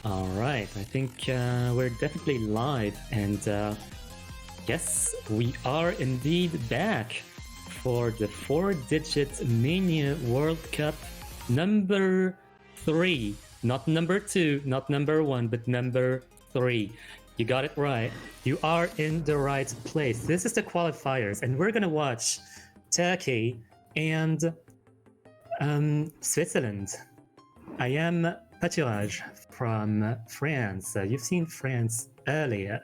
Alright, I think we're definitely live, and yes, we are indeed back for the 4-digit Mania World Cup number 3. Not number 2, not number 1, but number 3. You got it right. You are in the right place. This is the qualifiers, and we're gonna watch Turkey and Switzerland. I am Paturage from France. You've seen France earlier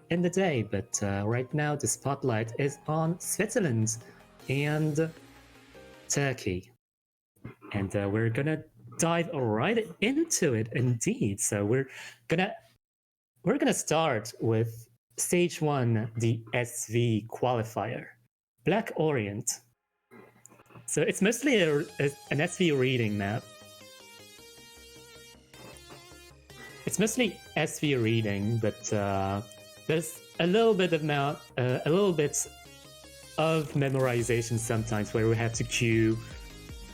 in the day, but right now the spotlight is on Switzerland and Turkey. And we're gonna dive right into it indeed. So we're gonna start with stage 1, the SV qualifier, Black Orient. So it's mostly an SV reading map. It's mostly SV reading, but there's a little bit of memorization sometimes where we have to queue.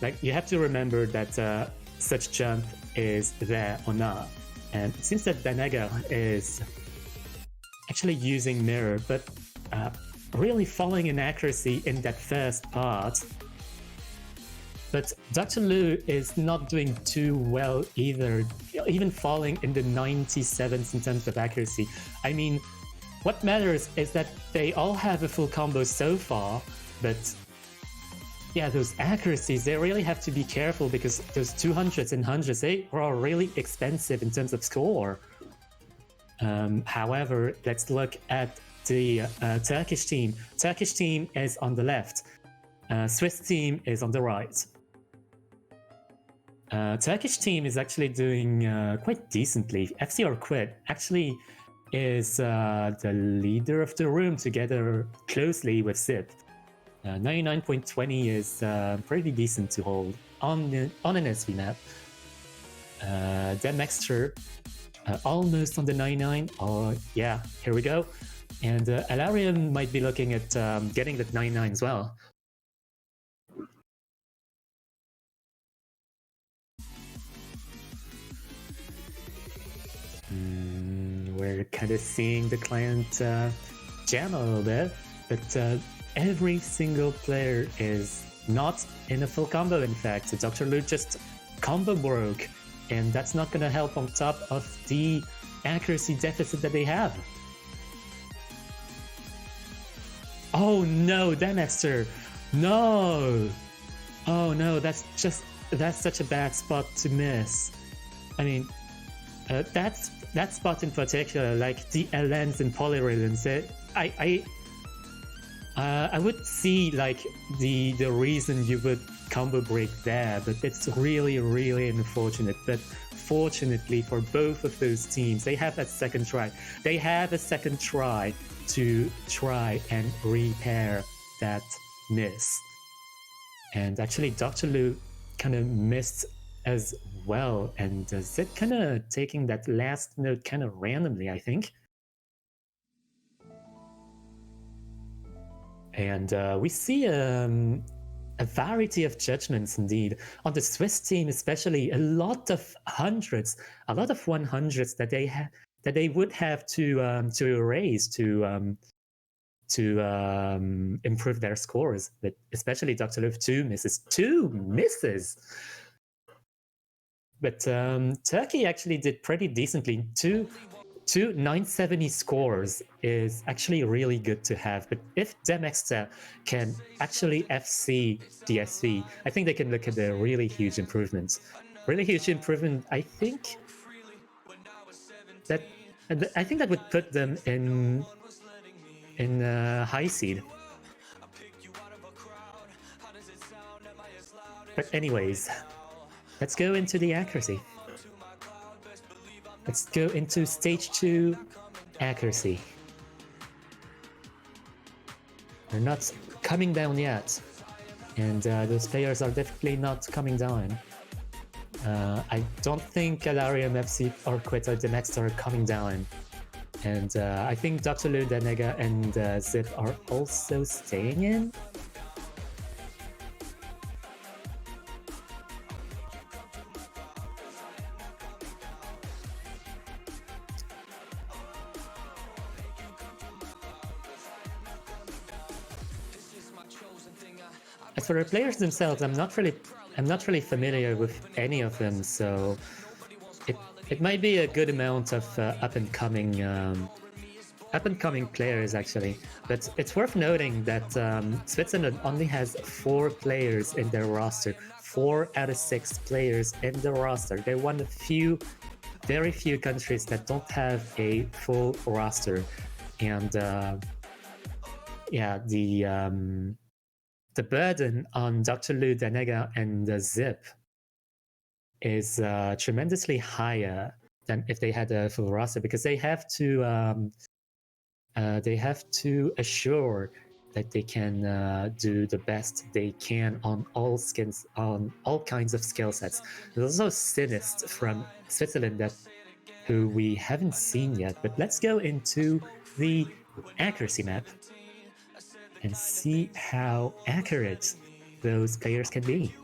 Like, you have to remember that such jump is there or not. And it seems that Danega is actually using mirror, but really falling in accuracy in that first part. But Dr. Lu is not doing too well either, even falling in the 97s in terms of accuracy. I mean, what matters is that they all have a full combo so far, but yeah, those accuracies, they really have to be careful because those 200s and 100s, they are really expensive in terms of score. However, let's look at the Turkish team. Turkish team is on the left. Swiss team is on the right. Turkish team is actually doing quite decently. FC or Quit actually is the leader of the room together closely with Zip. 99.20 is pretty decent to hold on an SV map. Demexter almost on the 99. Oh yeah, here we go. And Alarium might be looking at getting that 99 as well. We're kind of seeing the client jam a little bit, but every single player is not in a full combo. In fact, Dr. Lu just combo broke, and that's not going to help on top of the accuracy deficit that they have. Oh no, Demexter! No! Oh no, that's such a bad spot to miss. I mean, that spot in particular, like the LNs and polyrhythms, I would see like the reason you would combo break there, but it's really, really unfortunate. But fortunately for both of those teams, they have that second try. They have a second try to try and repair that miss. And actually, Dr. Lu kind of missed as well, and Zip kind of taking that last note kind of randomly, I think. And we see a variety of judgments indeed. On the Swiss team especially, a lot of hundreds, a lot of 100s that they would have to erase to improve their scores. But especially Dr. Lu, 2 misses. But Turkey actually did pretty decently. Two 970 scores is actually really good to have. But if Demexter can actually FC the SV, I think they can look at a really huge improvement. Really huge improvement. I think that would put them in high seed. But anyways, let's go into the accuracy. Let's go into stage 2 accuracy. They're not coming down yet, and those players are definitely not coming down. I don't think Alarium, FC, or Quit or Demexter are coming down. And I think Dr. Lu, Danega, and Zip are also staying in. As for the players themselves, I'm not really familiar with any of them, so it might be a good amount of up and coming players actually. But it's worth noting that Switzerland only has 4 players in their roster. 4 out of 6 players in the roster. They're one of very few countries that don't have a full roster, and yeah, the burden on Dr. Lou, Danega, and Zip is tremendously higher than if they had a full roster, because they have to assure that they can do the best they can on all skins, on all kinds of skill sets. There's also Sinist from Switzerland who we haven't seen yet, but let's go into the accuracy map and see how accurate those players can be.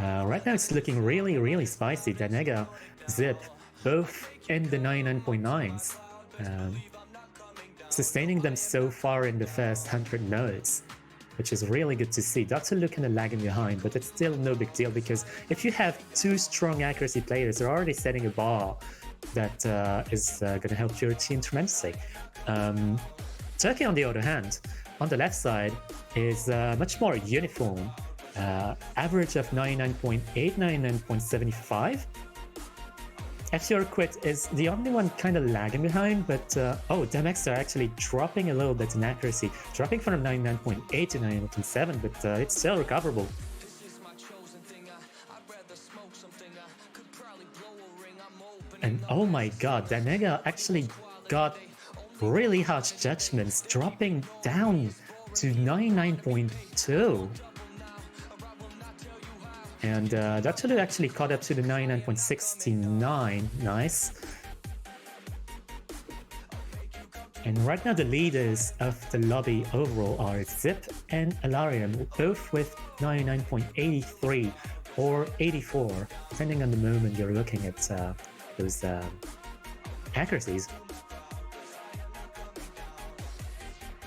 Right now it's looking really spicy. Danega, Zip, both in the 99.9s. Sustaining them so far in the first 100 nodes, which is really good to see. Dr. Lu kind of lagging behind, but it's still no big deal, because if you have 2 strong accuracy players, they're already setting a bar that is going to help your team tremendously. Turkey, on the other hand, on the left side, is much more uniform. Average of 99.8, 99.75. FCR Quit is the only one kind of lagging behind, but oh, Demex are actually dropping a little bit in accuracy, dropping from 99.8 to 99.7, but it's still recoverable. And oh my god, Danega actually got really harsh judgments, dropping down to 99.2. And Dr. Lu actually caught up to the 99.69. Nice. And right now the leaders of the lobby overall are Zip and Alarium, both with 99.83 or 84, depending on the moment you're looking at those accuracies.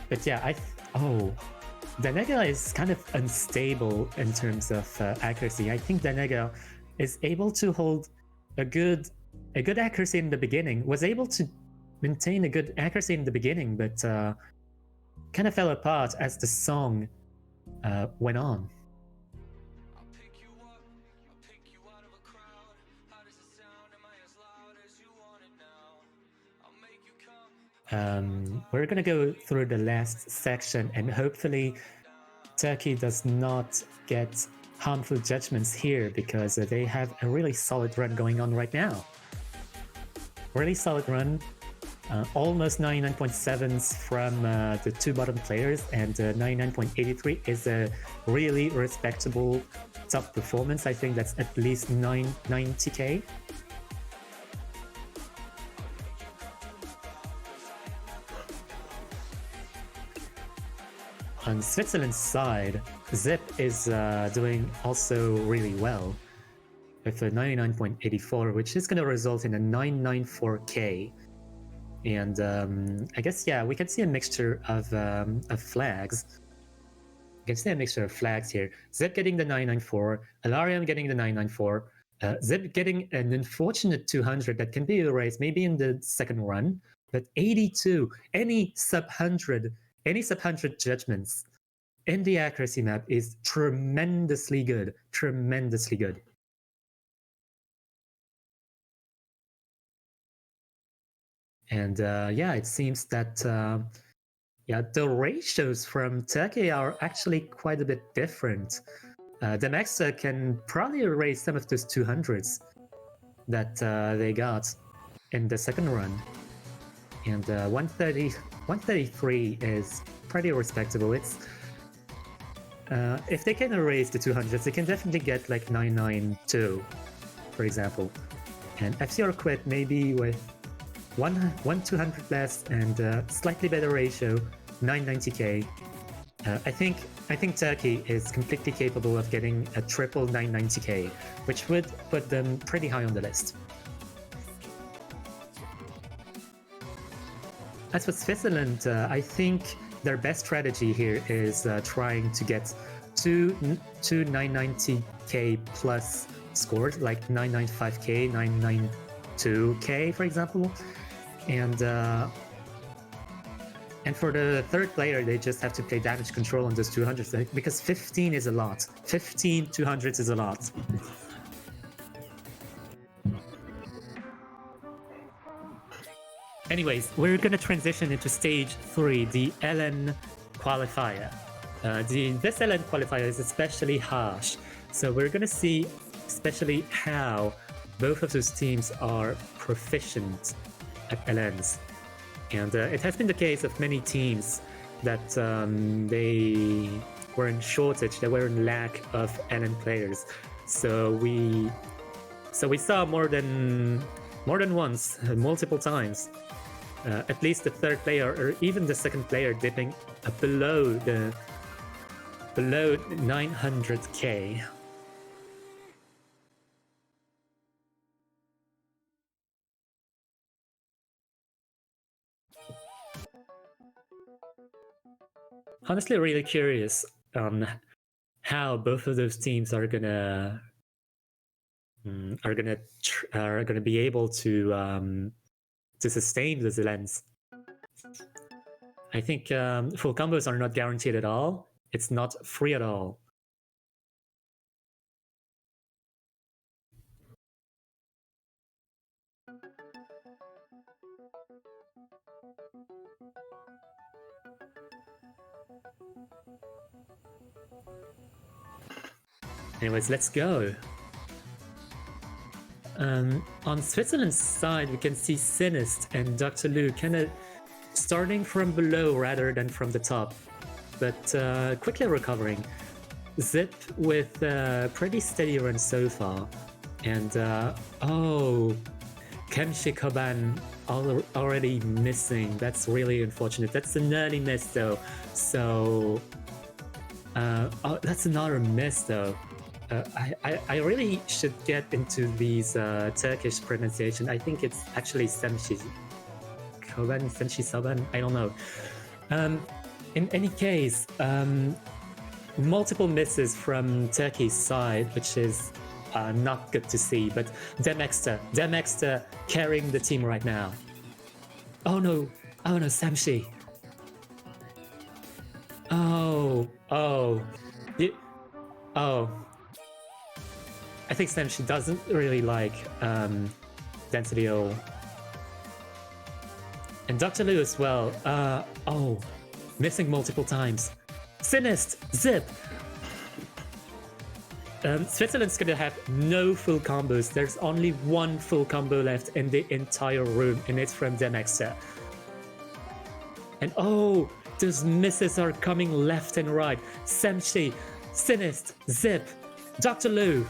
But yeah, Danega is kind of unstable in terms of accuracy. I think Danega is able to hold a good accuracy in the beginning, was able to maintain a good accuracy in the beginning, but kind of fell apart as the song went on. We're gonna go through the last section, and hopefully Turkey does not get harmful judgments here, because they have a really solid run going on right now. Really solid run, almost 99.7s from the 2 bottom players, and 99.83 is a really respectable top performance. I think that's at least 990k. On Switzerland's side, Zip is doing also really well with a 99.84, which is going to result in a 994k. And I guess, yeah, we can see a mixture of flags. You can see a mixture of flags here. Zip getting the 994, Alarium getting the 994, Zip getting an unfortunate 200 that can be erased maybe in the second run, but 82, any sub 100 judgments in the accuracy map is tremendously good. Tremendously good. And yeah, it seems that yeah, the ratios from Turkey are actually quite a bit different. Demexa can probably erase some of those 200s that they got in the second run. And 133 is pretty respectable. It's if they can erase the 200s, they can definitely get like 992, for example. And FCR Quit maybe with one 200 less and slightly better ratio, 990k. I think Turkey is completely capable of getting a triple 990k, which would put them pretty high on the list. As for Switzerland, I think their best strategy here is trying to get two 990k plus scores, like 995k, 992k, for example, and for the third player, they just have to play damage control on those 200s, because 15 is a lot. 15 200s is a lot. Anyways, we're gonna transition into stage 3, the LN qualifier. This LN qualifier is especially harsh, so we're gonna see especially how both of those teams are proficient at LNs. And it has been the case of many teams that they were in shortage, they were in lack of LN players. So we saw more than once, multiple times, at least the third player or even the second player dipping below 900k. Honestly, really curious on how both of those teams are gonna be able to sustain the lens. I think full combos are not guaranteed at all. It's not free at all. Anyways, let's go. On Switzerland's side, we can see Sinist and Dr. Lu kind of starting from below rather than from the top, but quickly recovering. Zip with pretty steady run so far, and oh, Kemshi Koban already missing. That's really unfortunate. That's an early miss though. So oh, that's another miss though. I really should get into these Turkish pronunciation. I think it's actually Semshi Koban, Semshi Saban, I don't know. In any case, multiple misses from Turkey's side, which is not good to see, but Demexter carrying the team right now. Oh no, Semshi. Oh. I think Semshi doesn't really like Density O. And Dr. Lu as well. Oh, missing multiple times. Sinist, Zip. Switzerland's gonna have no full combos. There's only one full combo left in the entire room, and it's from Demexter. And oh, those misses are coming left and right. Semshi, Sinist, Zip, Dr. Lu.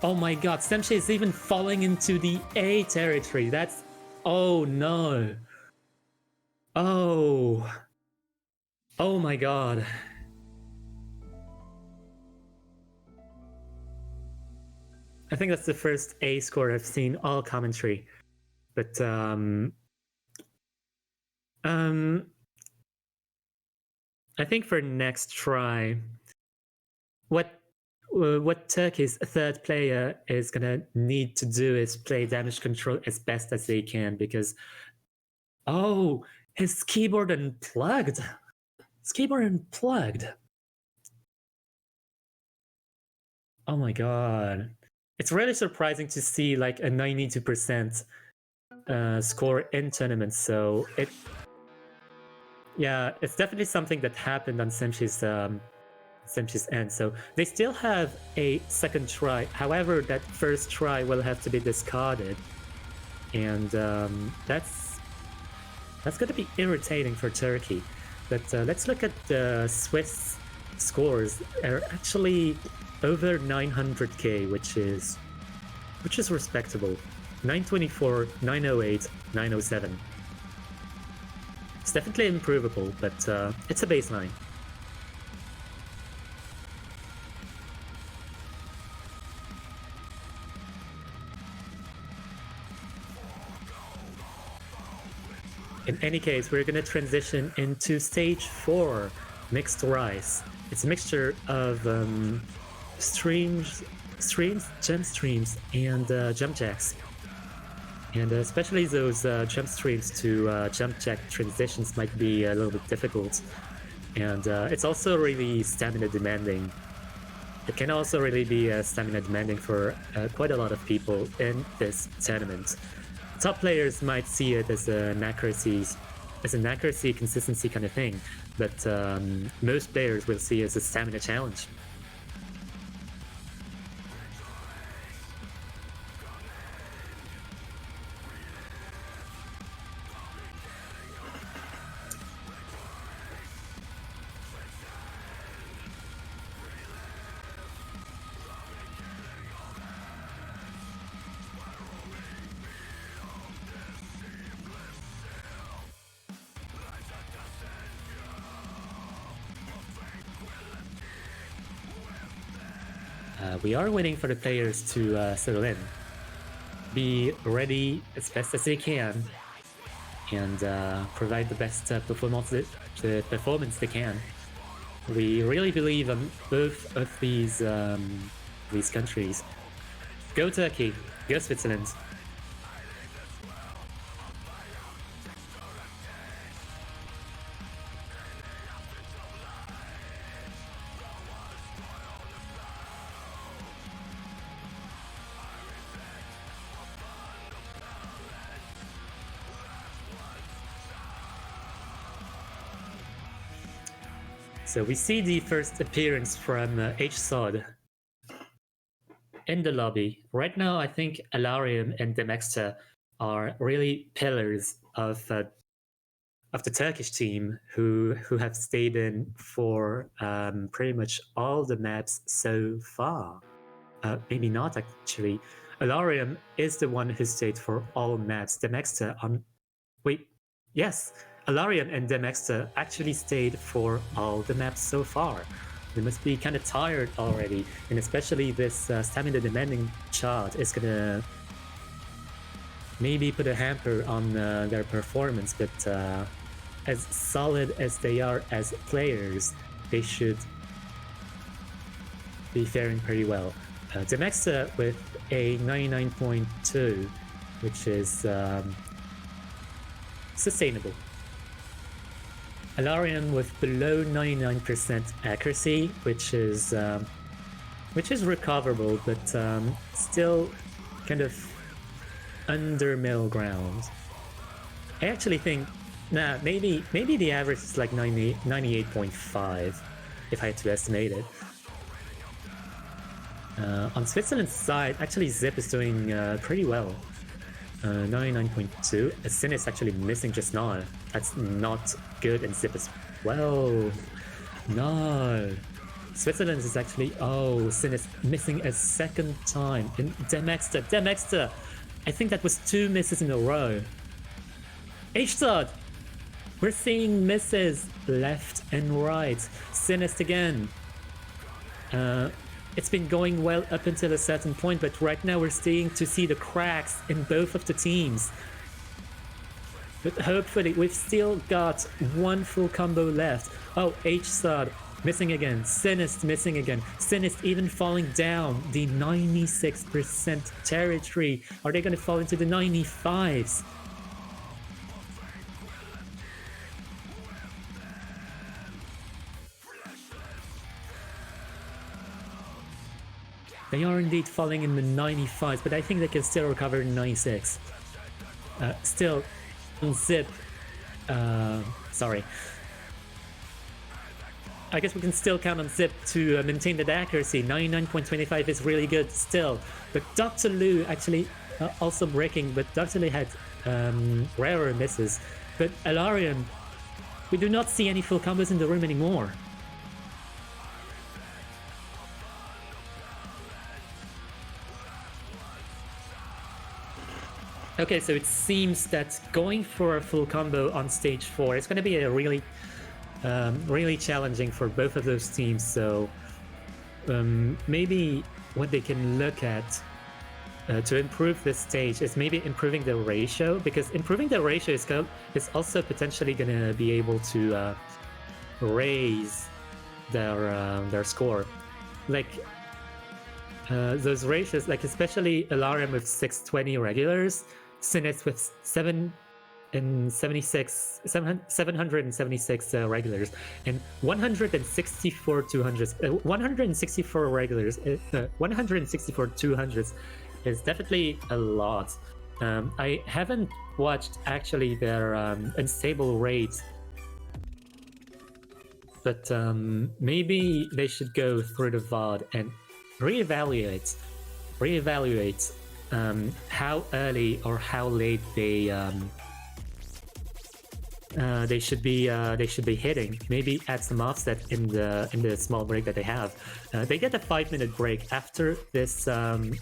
Oh my god, Semshi is even falling into the A territory. That's... oh no. Oh my god. I think that's the first A score I've seen all commentary. But I think for next try, what Turkey's third player is gonna need to do is play damage control as best as they can, because oh, his keyboard unplugged. His keyboard unplugged. Oh my god. It's really surprising to see like a 92% score in tournaments. So yeah, it's definitely something that happened on Semshi's end. So they still have a second try. However, that first try will have to be discarded, and that's going to be irritating for Turkey. But let's look at the Swiss scores. Are actually over 900k, which is respectable. 924, 908, 907. It's definitely improvable, but it's a baseline. any case, we're gonna transition into stage 4, mixed rice. It's a mixture of jump streams, and jump jacks. And especially those jump streams to jump jack transitions might be a little bit difficult. And it's also really stamina demanding. It can also really be stamina demanding for quite a lot of people in this tournament. Top players might see it as an accuracy consistency kind of thing, but most players will see it as a stamina challenge. We are waiting for the players to settle in, be ready as best as they can, and provide the best performance they can. We really believe on both of these countries. Go Turkey, go Switzerland. So we see the first appearance from HSOD in the lobby. Right now, I think Alarium and Demexter are really pillars of the Turkish team who have stayed in for pretty much all the maps so far. Maybe not actually. Alarium is the one who stayed for all maps. Demexter on... Wait, yes! Alarium and Demexter actually stayed for all the maps so far. They must be kind of tired already, and especially this stamina demanding chart is gonna maybe put a hamper on their performance, but as solid as they are as players, they should be faring pretty well. Demexter with a 99.2, which is sustainable. Alarium with below 99% accuracy, which is recoverable, but still kind of under middle ground. I actually think, maybe the average is like 98.5, if I had to estimate it. On Switzerland's side, actually Zip is doing pretty well. 99.2. Sin is actually missing just now. That's not good, and Zip as well. No. Switzerland is actually... Oh, Sin is missing a second time. And Demexter! I think that was 2 misses in a row. HSOD! We're seeing misses left and right. Sinist again. It's been going well up until a certain point, but right now we're starting to see the cracks in both of the teams. But hopefully we've still got one full combo left. Oh, HSOD missing again. Sinist missing again. Sinist even falling down the 96% territory. Are they going to fall into the 95s? They are indeed falling in the 95s, but I think they can still recover in 96. Still, Zip... sorry. I guess we can still count on Zip to maintain that accuracy. 99.25 is really good still. But Dr. Lu actually also breaking, but Dr. Lu had rarer misses. But Alarium, we do not see any full combos in the room anymore. Okay, so it seems that going for a full combo on stage 4 is going to be a really challenging for both of those teams. So maybe what they can look at to improve this stage is maybe improving the ratio, because improving the ratio is also potentially going to be able to raise their score. Like those ratios, like especially Alarium with 620 regulars, Sinist with 776 regulars, and 164 200s, 164 regulars, 164 200s is definitely a lot. I haven't watched actually their unstable rate, but maybe they should go through the VOD and reevaluate how early or how late they should be hitting. Maybe add some offset in the small break that they have. They get a 5-minute break after this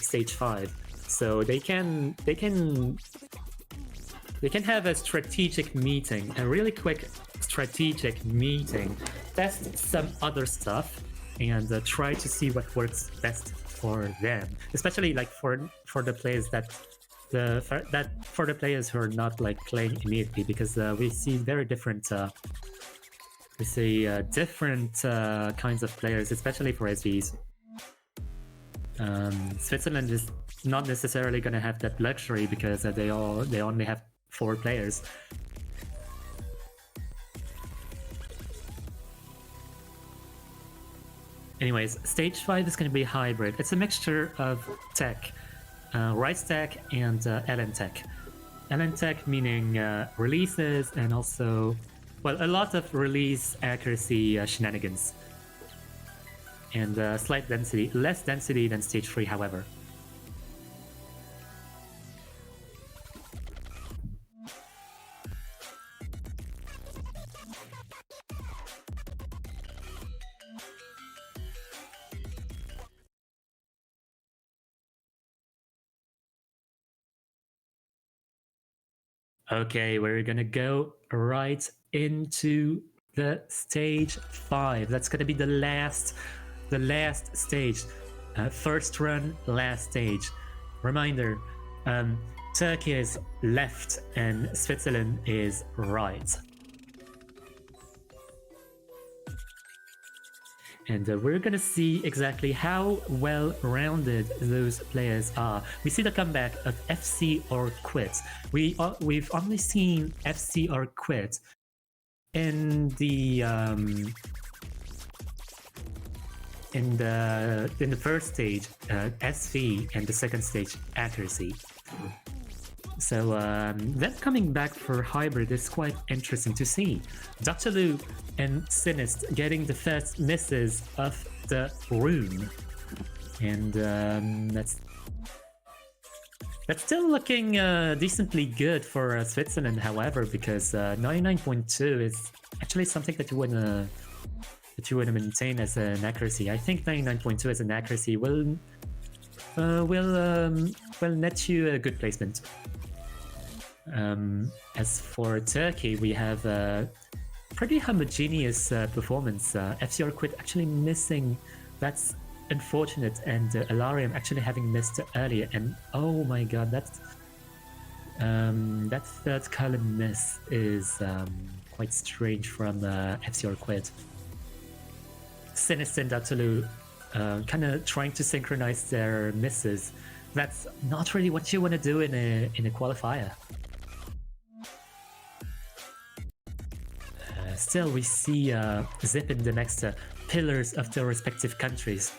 stage 5, so they can have a strategic meeting, a really quick strategic meeting, test some other stuff, and try to see what works best for them, especially like for the players for the players who are not like playing immediately, because we see very different different kinds of players, especially for SVs. Switzerland is not necessarily going to have that luxury because they only have 4 players. Anyways, stage 5 is going to be hybrid. It's a mixture of tech, Rice Tech and LN Tech. LN Tech meaning releases, and also, well, a lot of release accuracy shenanigans. And slight density, less density than stage 3, however. Okay, we're gonna go right into the stage 5. That's gonna be the last stage. First run, last stage. Reminder, Turkey is left and Switzerland is right. And we're gonna see exactly how well-rounded those players are. We see the comeback of FC or quit. We've only seen FC or quit in the first stage, SV, and the second stage, accuracy. So them coming back for hybrid is quite interesting to see. Dr. Lu and Sinist getting the first misses of the room, and that's still looking decently good for Switzerland. However, because 99.2 is actually something that you wanna maintain as an accuracy. I think 99.2 as an accuracy will net you a good placement. As for Turkey, we have a pretty homogeneous performance. FCR Quit actually missing, that's unfortunate, and Alarium actually having missed earlier. And oh my god, that third column miss is quite strange from FCR Quit. Sinist and Datulu kind of trying to synchronize their misses. That's not really what you want to do in a qualifier. Still, we see Zip in the next pillars of their respective countries.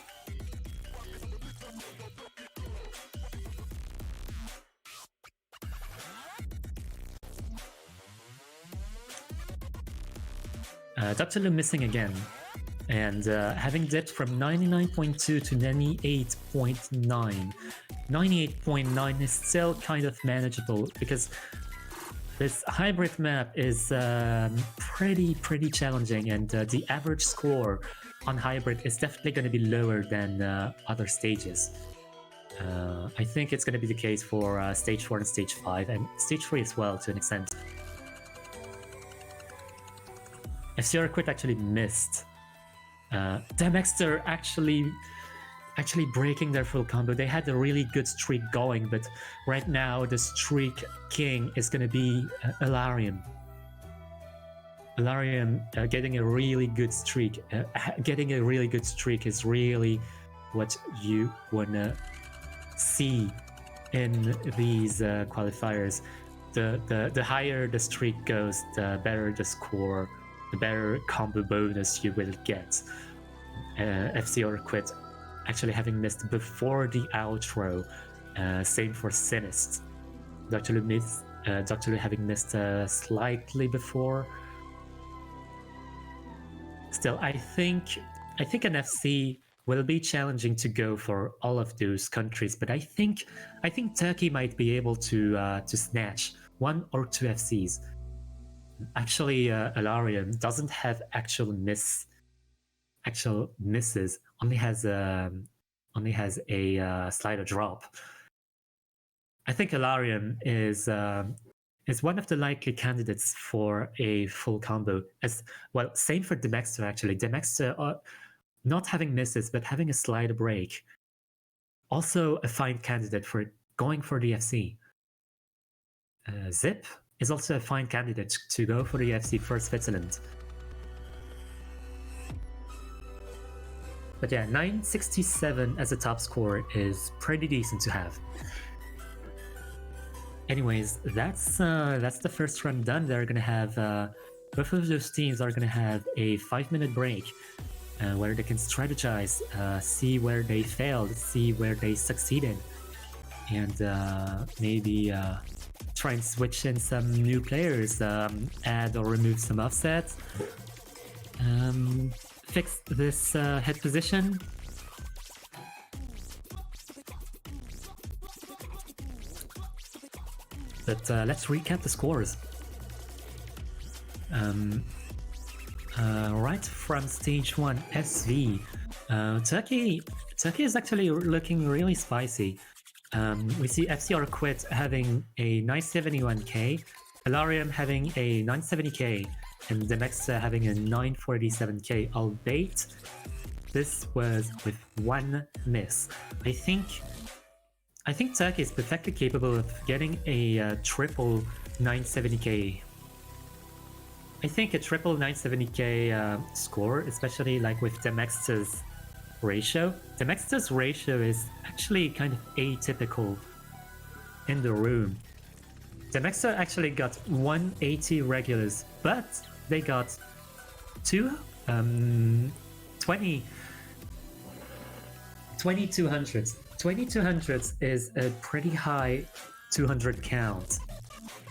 Dr. Lu missing again, and having dipped from 99.2 to 98.9. 98.9 is still kind of manageable, because this hybrid map is pretty challenging, and the average score on hybrid is definitely going to be lower than other stages. I think it's going to be the case for stage 4 and stage 5, and stage 3 as well to an extent. FCR Quit actually missed. Demexter actually actually breaking their full combo. They had a really good streak going, but right now the streak king is going to be Alarium. Alarium getting a really good streak. Getting a really good streak is really what you want to see in these qualifiers. The higher the streak goes, the better the score, the better combo bonus you will get. FC or Quit actually having missed before the outro. Same for Sinist. Dr. Lu having missed slightly before. Still, I think an FC will be challenging to go for all of those countries, but I think Turkey might be able to snatch 1 or 2 FCs. Actually, Alarium doesn't have actual misses. Only has a slider drop. I think Alarium is one of the likely candidates for a full combo. As well, same for Demexter actually. Demexter not having misses but having a slider break. Also a fine candidate for going for the FC. Zip is also a fine candidate to go for the FC for Switzerland. But yeah, 967 as a top score is pretty decent to have. Anyways, that's the first run done. They're gonna have both of those teams are gonna have a 5-minute break where they can strategize, see where they failed, see where they succeeded, and maybe try and switch in some new players, add or remove some offsets. Fix this head position. But let's recap the scores. Right from stage 1, SV. Turkey is actually looking really spicy. We see FCR Quit having a 971k, Alarium having a 970k, and Demexter having a 947k, albeit this was with 1 miss. I think Turkey is perfectly capable of getting a triple 970k. I think a triple 970k score, especially like with Demexter's ratio. Demexter's ratio is actually kind of atypical in the room. Demexter actually got 180 regulars, but they got 2200s. 2200s is a pretty high 200 count,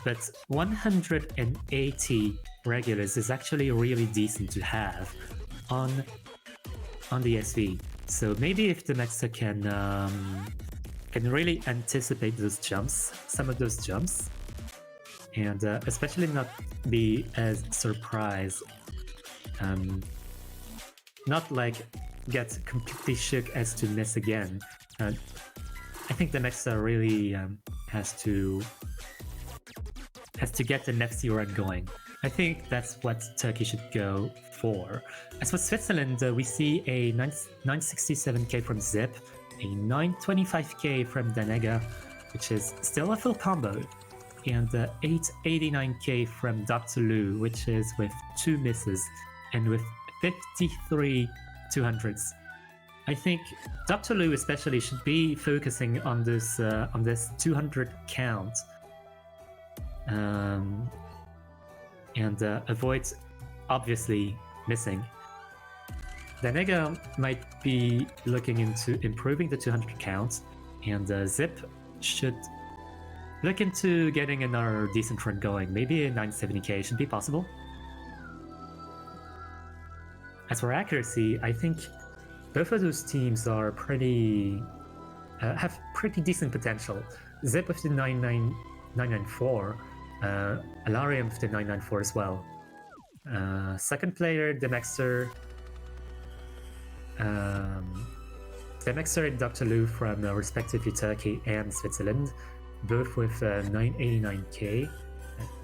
but 180 regulars is actually really decent to have on the SV. So maybe if Demexter can really anticipate those jumps, some of those jumps, and especially not be as surprised, not like get completely shook as to miss again. I think Demexter really has to get an FC run going. I think that's what Turkey should go for. As for Switzerland, we see a 967k from Zip, a 925k from Danega, which is still a full combo, and 889k from Dr. Lu, which is with 2 misses and with 53 200s. I think Dr. Lu especially should be focusing on this 200 count, and avoid obviously missing. Danega might be looking into improving the 200 count, and Zip should look into getting another decent run going. Maybe a 970k should be possible. As for accuracy, I think both of those teams are have pretty decent potential. Zip with the 994, Alarium with the 994 as well. Second player, Demexter. Demexter and Dr. Lu from respectively Turkey and Switzerland, both with 989k,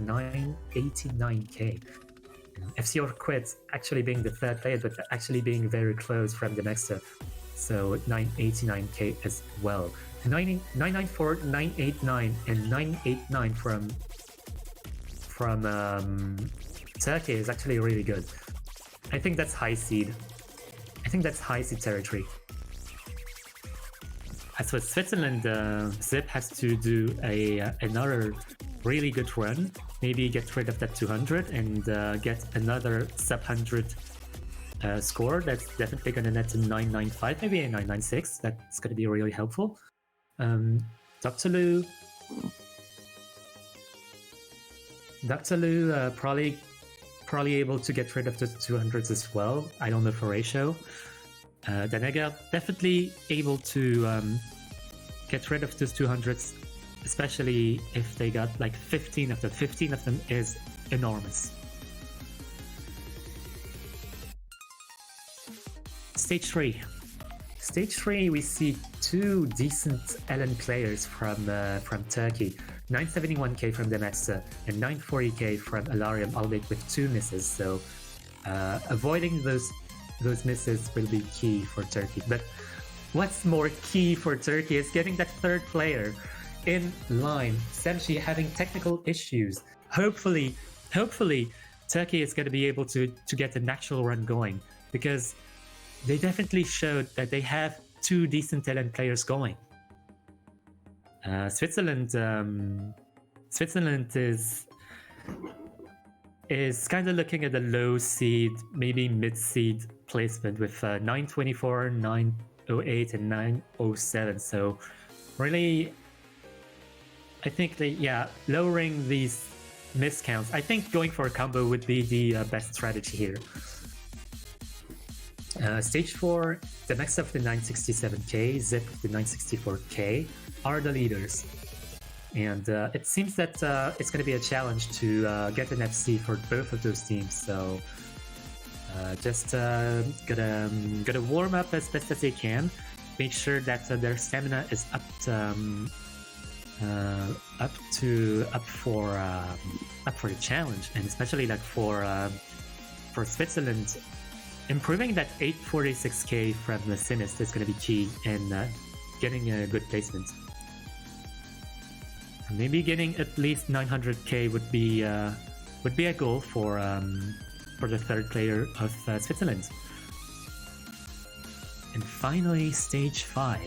989k. FC or Quit actually being the third player, but actually being very close from Demexter. so 989k as well. 994, 989, and 989 from Turkey is actually really good. I think that's high seed. I think that's high seed territory. As for Switzerland, Zip has to do another really good run. Maybe get rid of that 200 and get another sub 100 score. That's definitely going to net to 995, maybe a 996. That's going to be really helpful. Dr. Lu probably able to get rid of the 200s as well. I don't know for ratio. Danega definitely able to get rid of those 200s, especially if they got like 15 of them. 15 of them is enormous. Stage 3. Stage 3, we see two decent LN players from Turkey. 971k from Demetsa and 940k from Alarium, albeit with 2 misses. So avoiding those misses will be key for Turkey. But what's more key for Turkey is getting that third player in line. Semshi having technical issues. Hopefully, Turkey is going to be able to get an actual run going, because they definitely showed that they have 2 decent LN players going. Switzerland is kind of looking at a low seed, maybe mid seed placement with 924, 908, and 907. So really, I think lowering these miscounts. I think going for a combo would be the best strategy here. Stage 4, the next of the 967k, Zip of the 964k are the leaders. And it seems that it's going to be a challenge to get an FC for both of those teams. So just gotta warm up as best as they can. Make sure that their stamina is up for the challenge, and especially like for Switzerland. Improving that 846k from the Sinist is going to be key in getting a good placement. Maybe getting at least 900k would be a goal for the third player of Switzerland. And finally, Stage 5.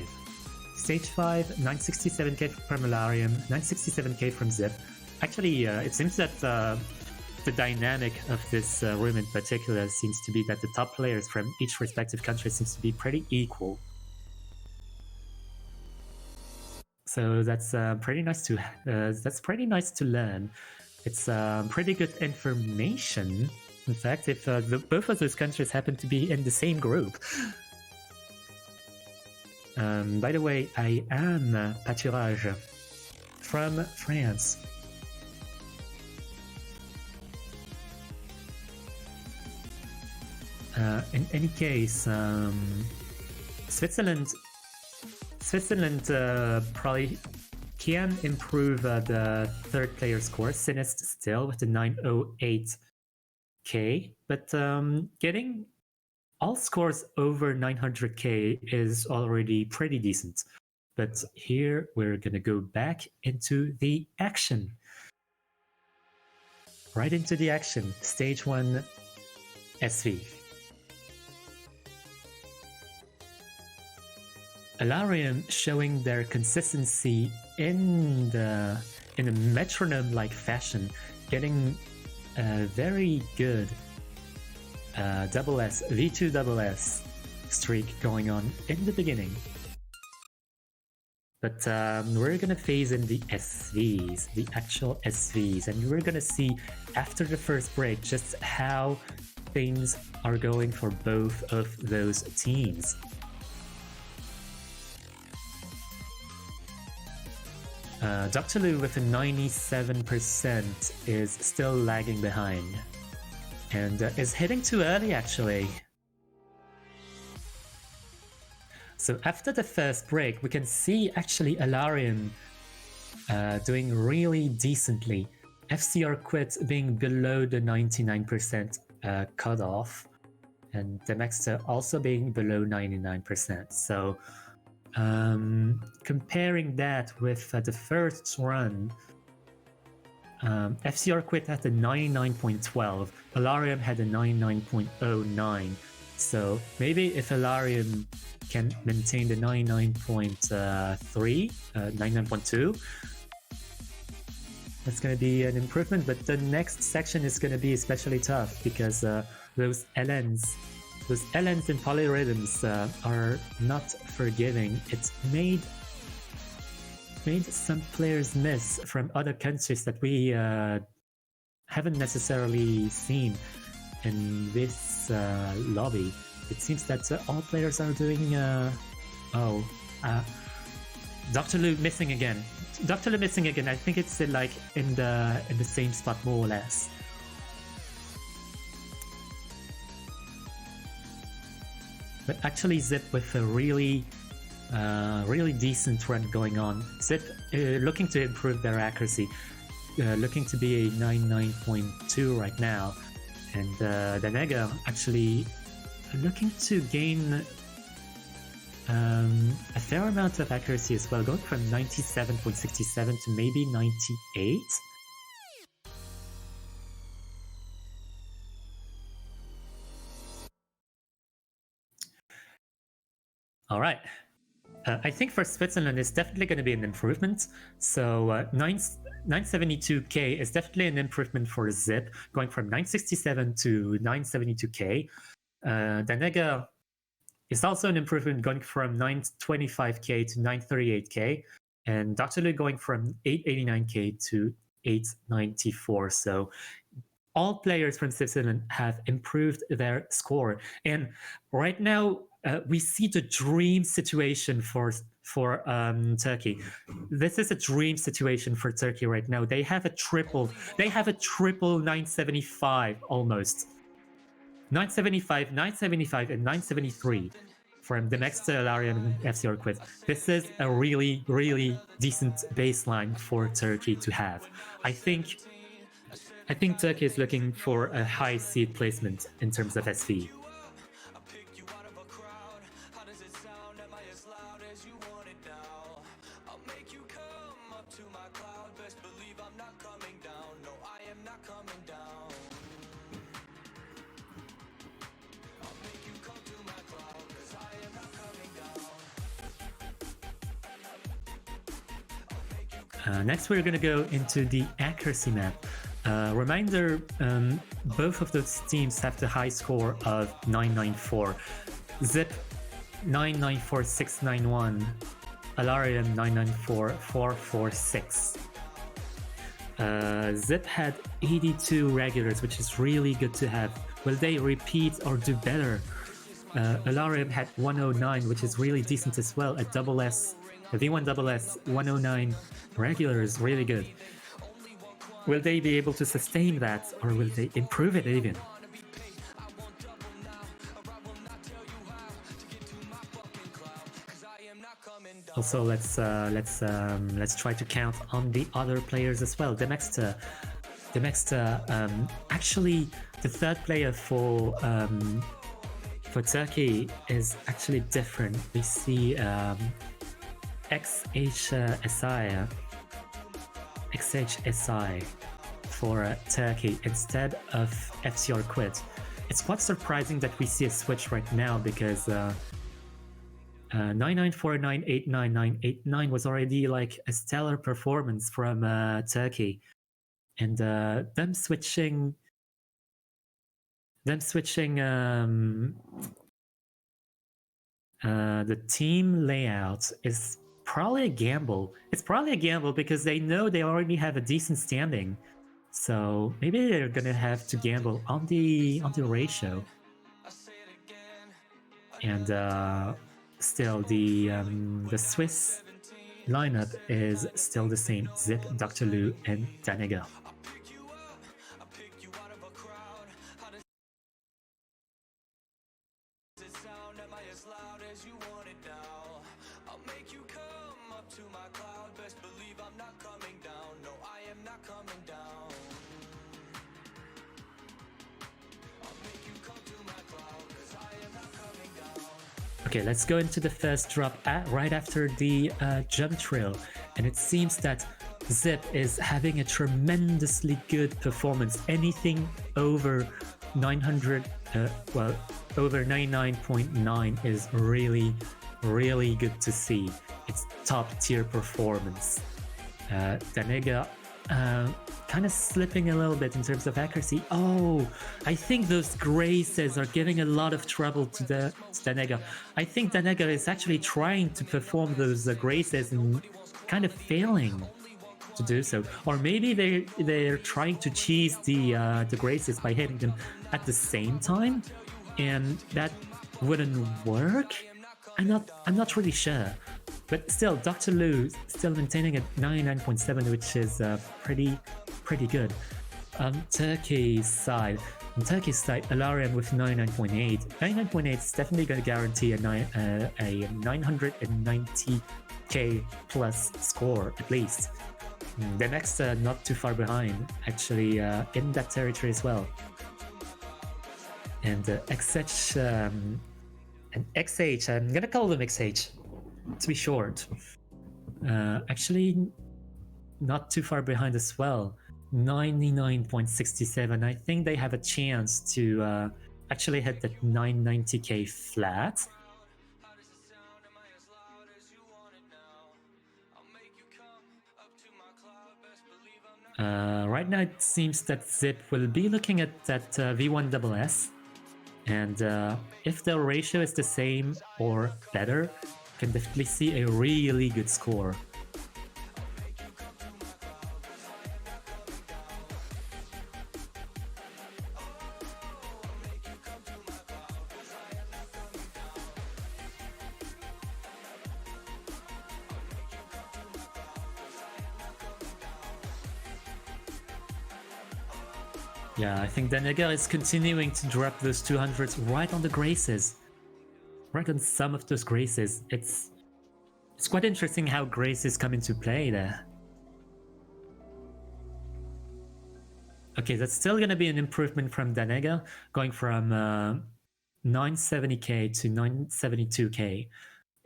Stage 5, 967k from Alarium, 967k from Zip. Actually, it seems that the dynamic of this room in particular seems to be that the top players from each respective country seems to be pretty equal. So that's pretty nice to learn. It's pretty good information. In fact, if both of those countries happen to be in the same group. By the way, I am Pâturage from France. In any case, Switzerland probably can improve the third player score. Sinist still with the 908k, but getting all scores over 900k is already pretty decent. But here we're gonna go back into the action. Right into the action. Stage 1 SV. Alarium showing their consistency in a metronome-like fashion, getting a very good V2 double S streak going on in the beginning. But we're gonna phase in the SVs, the actual SVs, and we're gonna see after the first break just how things are going for both of those teams. Dr. Lu with a 97% is still lagging behind, and is hitting too early actually. So after the first break, we can see actually Alarium doing really decently. FCR quit being below the 99% cutoff. and Demexter also being below 99%. So comparing that with the first run, FCR Quit had a 99.12, Alarium had a 99.09. So maybe if Alarium can maintain the 99.3, 99.2, that's going to be an improvement. But the next section is going to be especially tough because those LNs and polyrhythms are not forgiving. It's made some players miss from other countries that we haven't necessarily seen in this lobby. It seems that all players are doing Dr. Lu missing again. Dr. Lu missing again. I think it's like in the same spot more or less. But actually Zip with a really decent run going on. Zip looking to improve their accuracy, looking to be a 99.2 right now, and Danega actually looking to gain a fair amount of accuracy as well, going from 97.67 to maybe 98. All right. I think for Switzerland, it's definitely going to be an improvement. So 972k is definitely an improvement for Zip, going from 967 to 972k. Danega is also an improvement, going from 925k to 938k. And Dr. Lu going from 889k to 894. So all players from Switzerland have improved their score. And right now, we see the dream situation for Turkey. This is a dream situation for Turkey right now. They have a triple 975 almost. 975, 975, and 973 from the next Alarium and FCR Quit. This is a really, really decent baseline for Turkey to have. I think Turkey is looking for a high seed placement in terms of SV. Next, we're going to go into the accuracy map. Reminder, both of those teams have the high score of 994. Zip 994691, Alarium 994446. Zip had 82 regulars, which is really good to have. Will they repeat or do better? Alarium had 109, which is really decent as well. At double S, V1SS 109 regular is really good. Will they be able to sustain that, or will they improve it even? Also, let's try to count on the other players as well. Demexter, actually, the third player for Turkey is actually different. We see XHSI for Turkey instead of FCR Quit. It's quite surprising that we see a switch right now, because 994989989 was already like a stellar performance from Turkey, and them switching the team layout is probably a gamble. It's probably a gamble because they know they already have a decent standing, so maybe they're gonna have to gamble on the ratio. And still, the Swiss lineup is still the same: Zip, Dr. Lu, and Danega. Okay, let's go into the first drop right after the jump trail. And it seems that Zip is having a tremendously good performance. Anything over 900, well, over 99.9 is really, really good to see. It's top tier performance. Danega kind of slipping a little bit in terms of accuracy. Oh, I think those graces are giving a lot of trouble to Danega. I think Danega is actually trying to perform those graces and kind of failing to do so. Or maybe they're trying to cheese the graces by hitting them at the same time, and that wouldn't work. I'm not really sure. But still, Dr. Lu still maintaining at 99.7, which is pretty good. On Turkey's side, Alarium with 99.8. 99.8 is definitely going to guarantee a 990k plus score at least. The next, not too far behind, actually in that territory as well. And XH and XH, I'm gonna call them XH to be short. Actually, not too far behind as well. 99.67. I think they have a chance to actually hit that 990k flat. Right now, it seems that Zip will be looking at that V1SS, and if the ratio is the same or better, can definitely see a really good score. Yeah, I think Danega is continuing to drop those 200s right on the graces. Right on some of those graces. It's quite interesting how graces come into play there. Okay, that's still going to be an improvement from Danega, going from 970k to 972k.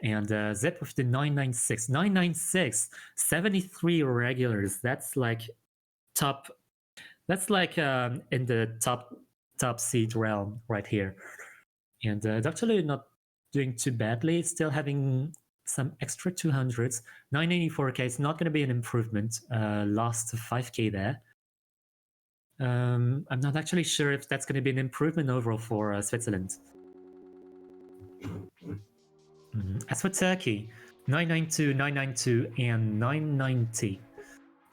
And Zip with the 996. 996, 73 regulars. That's like top. That's like in the top seed realm right here. And Dr. Lu not doing too badly, still having some extra 200s. 984k is not going to be an improvement. Lost 5k there. I'm not actually sure if that's going to be an improvement overall for Switzerland. As for Turkey, 992, 992, and 990.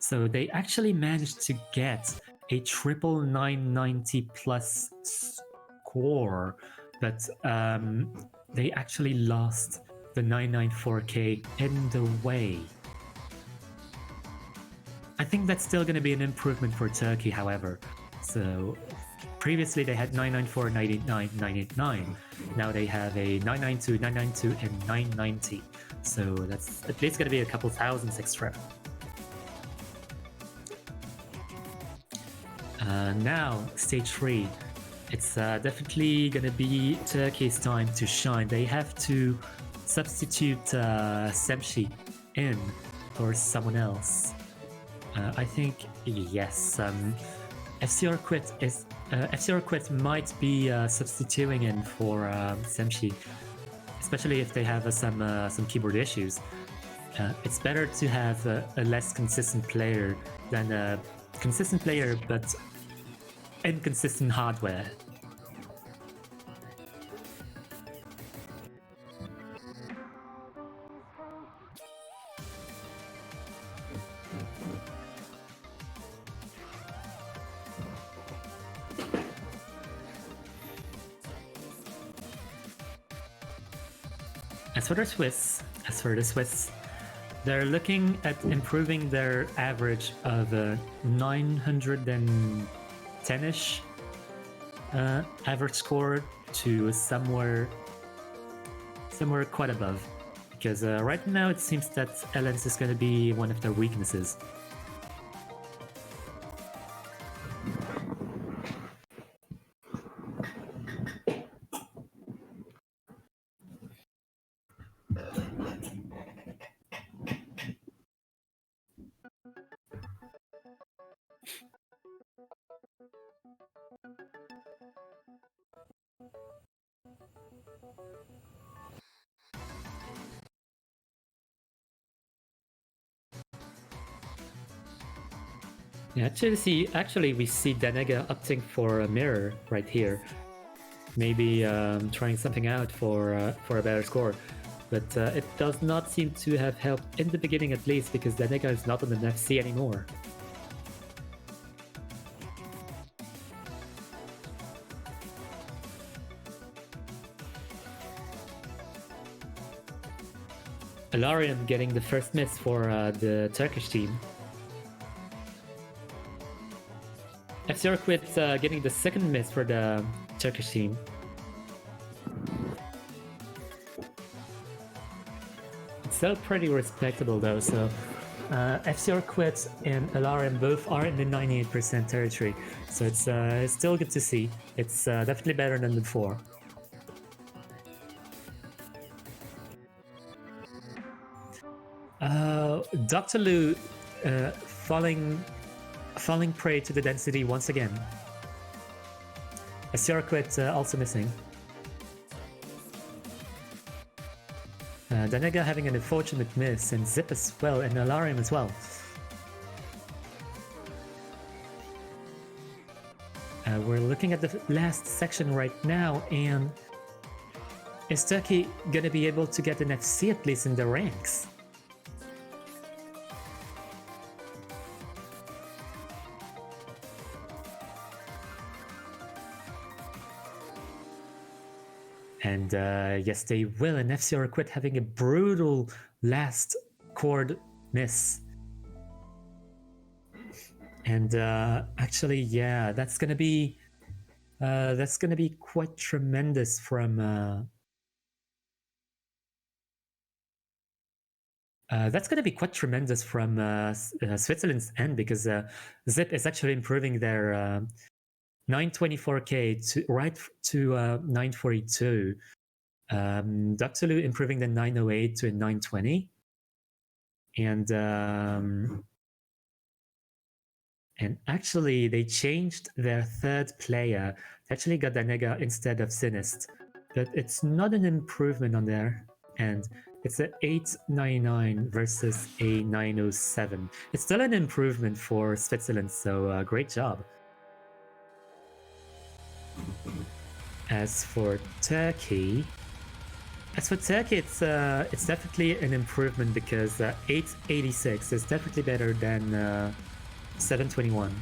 So they actually managed to get a triple 990 plus score, but they actually lost the 994k in the way. I think that's still going to be an improvement for Turkey, however. So previously they had 994, 989, 989. Now they have a 992, 992, and 990. So that's at least going to be a couple thousands extra. Now, stage 3. It's definitely going to be Turkey's time to shine. They have to substitute Semshi in for someone else. I think, yes, FCR Quit might be substituting in for Semshi, especially if they have some keyboard issues. It's better to have a less consistent player than a consistent player but inconsistent hardware. As for the Swiss, they're looking at improving their average of 910-ish average score to somewhere quite above. Because right now it seems that Elens is going to be one of their weaknesses. Yeah, actually we see Danega opting for a mirror right here. Maybe trying something out for a better score. But it does not seem to have helped in the beginning at least, because Danega is not on an FC anymore. Alarium getting the first miss for the Turkish team. FC Orquid getting the second miss for the Turkish team. It's still pretty respectable though, so FC Orquid and Alarium both are in the 98% territory, so it's still good to see. It's definitely better than before. Dr. Lu falling prey to the density once again. FC Orquid also missing. Danega having an unfortunate miss, and Zip as well, and Alarium as well. We're looking at the last section right now, and is Turkey gonna be able to get an FC at least in the ranks? And yes, they will, and FC Orquid having a brutal last chord miss. And actually, yeah, that's gonna be quite tremendous from Switzerland's end, because Zip is actually improving their 924k to right to 942. Dr. Lu improving the 908 to a 920, and actually they changed their third player. They actually got Danega instead of Sinist, but it's not an improvement on their end. It's a 899 versus a 907. It's still an improvement for Switzerland, so great job. As for Turkey, it's definitely an improvement, because 886 is definitely better than 721.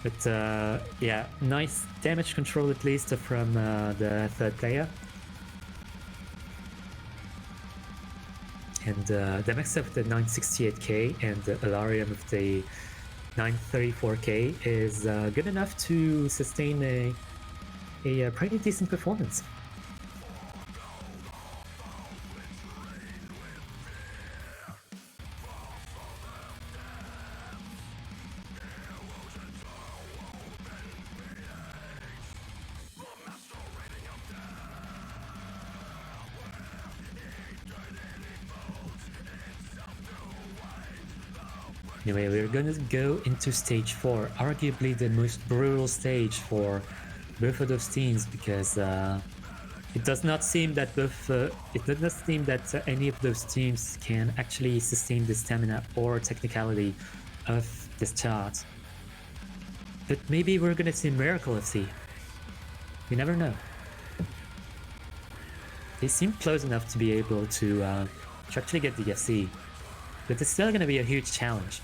But yeah, nice damage control at least from the third player. And Demex of the 968k and Alarium of the 934k is good enough to sustain a pretty decent performance. Anyway, we're gonna go into stage 4, arguably the most brutal stage for both of those teams, because it does not seem that any of those teams can actually sustain the stamina or technicality of this chart. But maybe we're gonna see Miracle FC. You never know. They seem close enough to be able to actually get the FC, but it's still gonna be a huge challenge.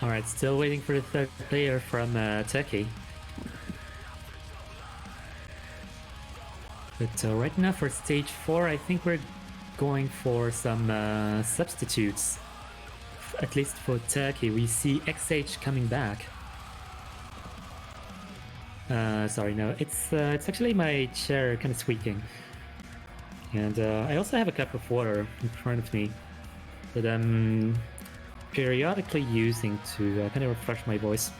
Alright, still waiting for the third player from Turkey. But right now for stage 4, I think we're going for some substitutes, at least for Turkey. We see XH coming back. Sorry, no, it's actually my chair kind of squeaking. And I also have a cup of water in front of me that I'm periodically using to kind of refresh my voice.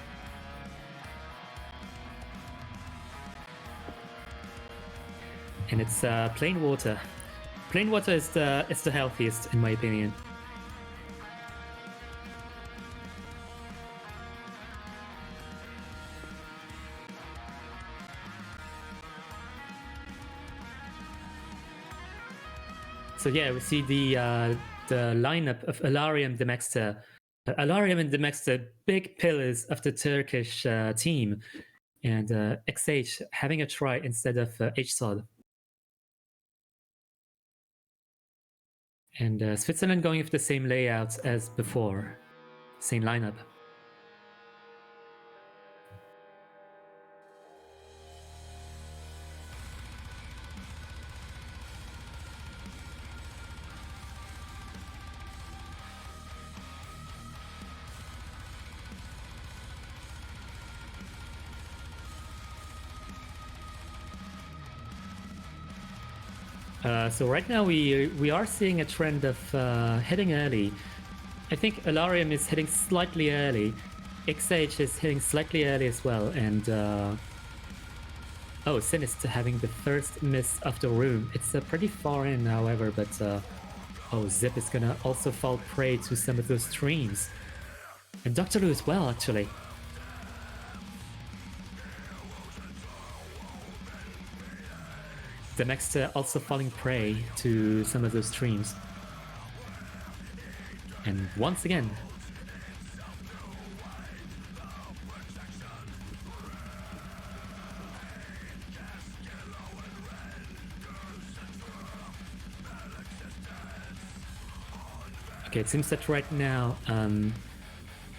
And it's plain water. Plain water is the healthiest, in my opinion. So yeah, we see the lineup of Alarium, Demexter. Alarium and Demexter, big pillars of the Turkish team, and XH having a try instead of HSOD. And Switzerland going with the same layout as before, same lineup. So right now we are seeing a trend of hitting early. I think Alarium is hitting slightly early. XH is hitting slightly early as well, and oh, Sinister having the first miss of the room. It's pretty far in, however, but oh, Zip is gonna also fall prey to some of those streams. And Dr. Lu as well, actually. The next also falling prey to some of those streams. And once again, okay, it seems that right now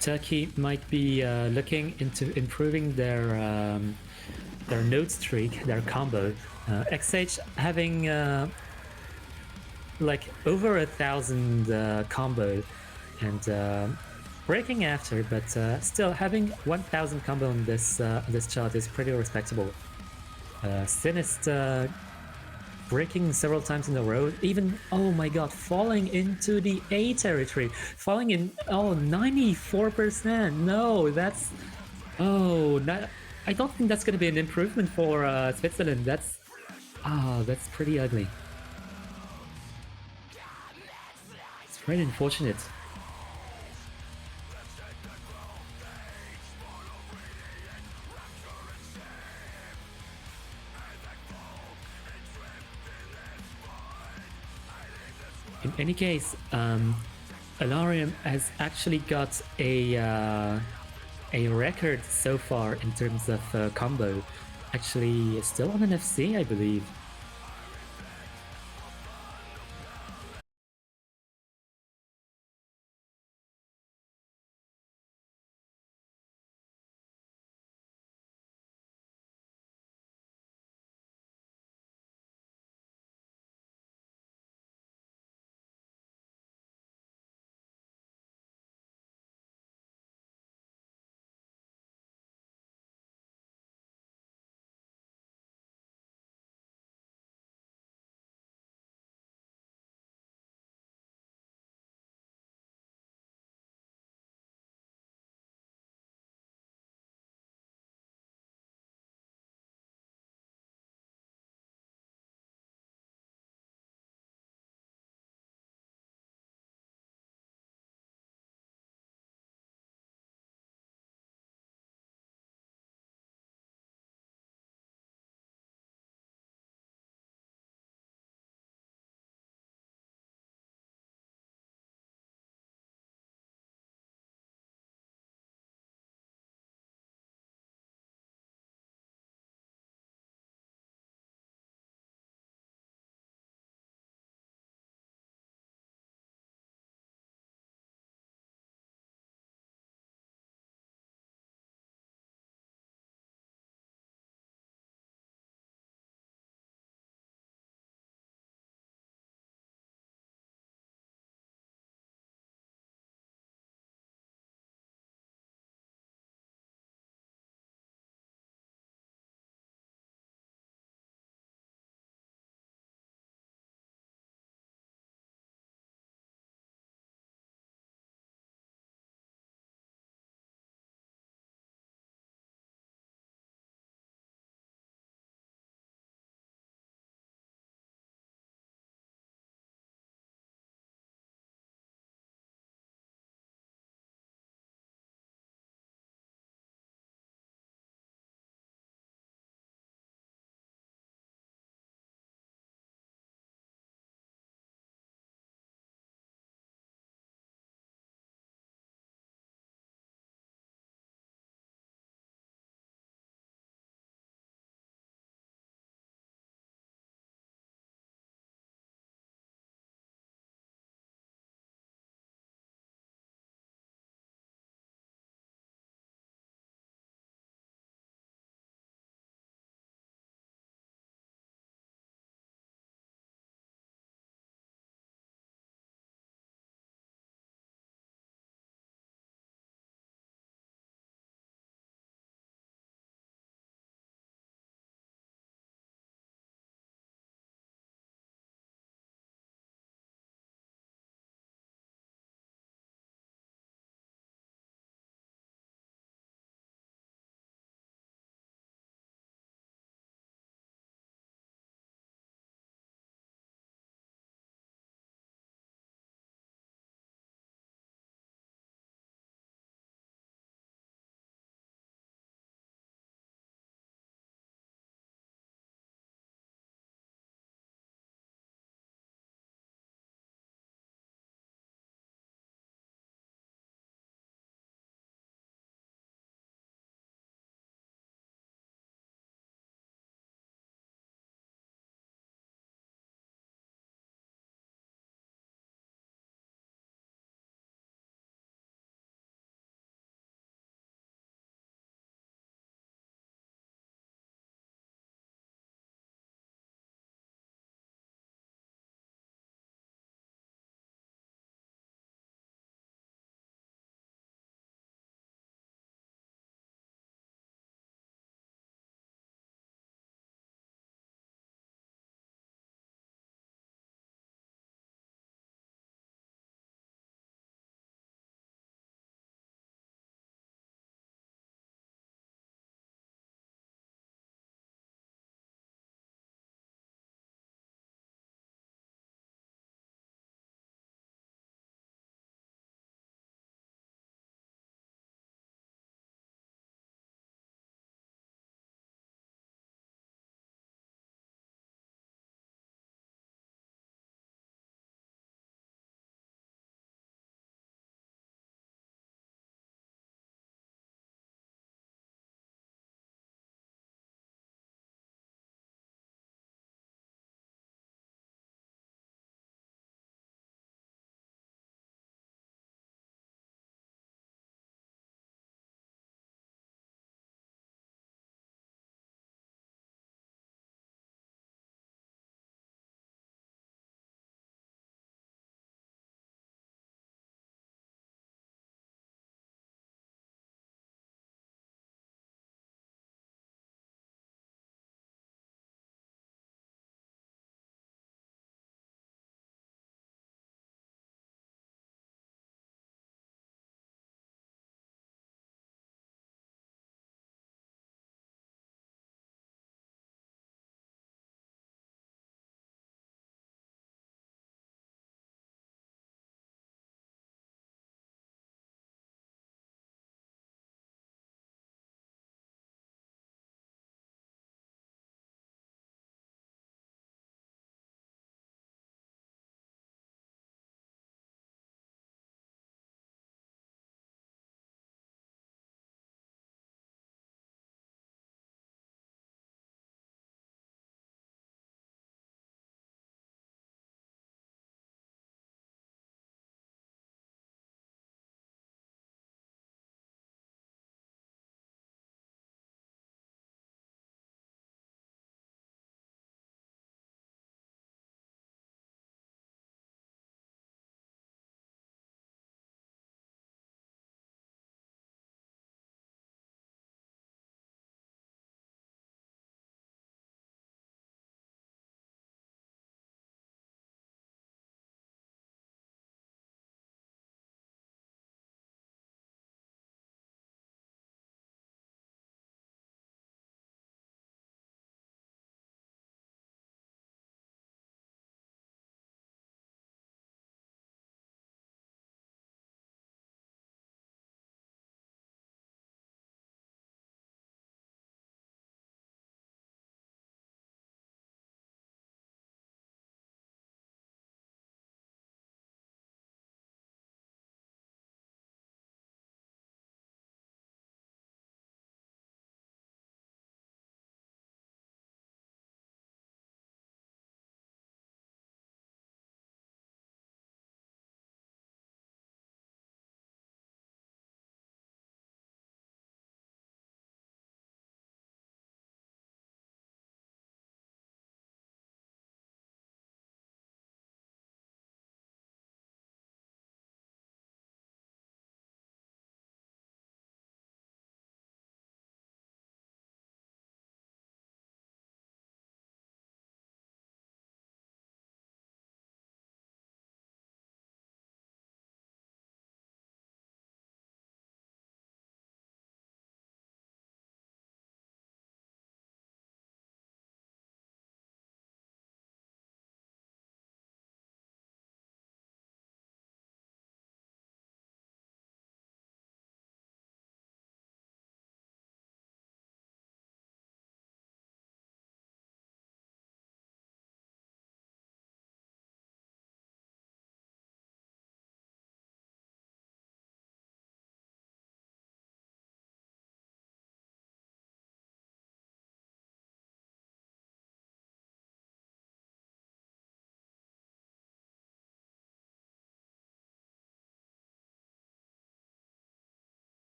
Turkey might be looking into improving their node streak, their combo. XH having like over 1,000 combo and breaking after, but still having 1,000 combo on this chart is pretty respectable. Sinister breaking several times in a row, even, oh my god, falling into the A territory, falling in, oh, 94%. No, that's, oh, not, I don't think that's going to be an improvement for Switzerland. That's, oh, that's pretty ugly. It's very unfortunate. In any case, Alarium has actually got a record so far in terms of combo. Actually, still on an FC, I believe.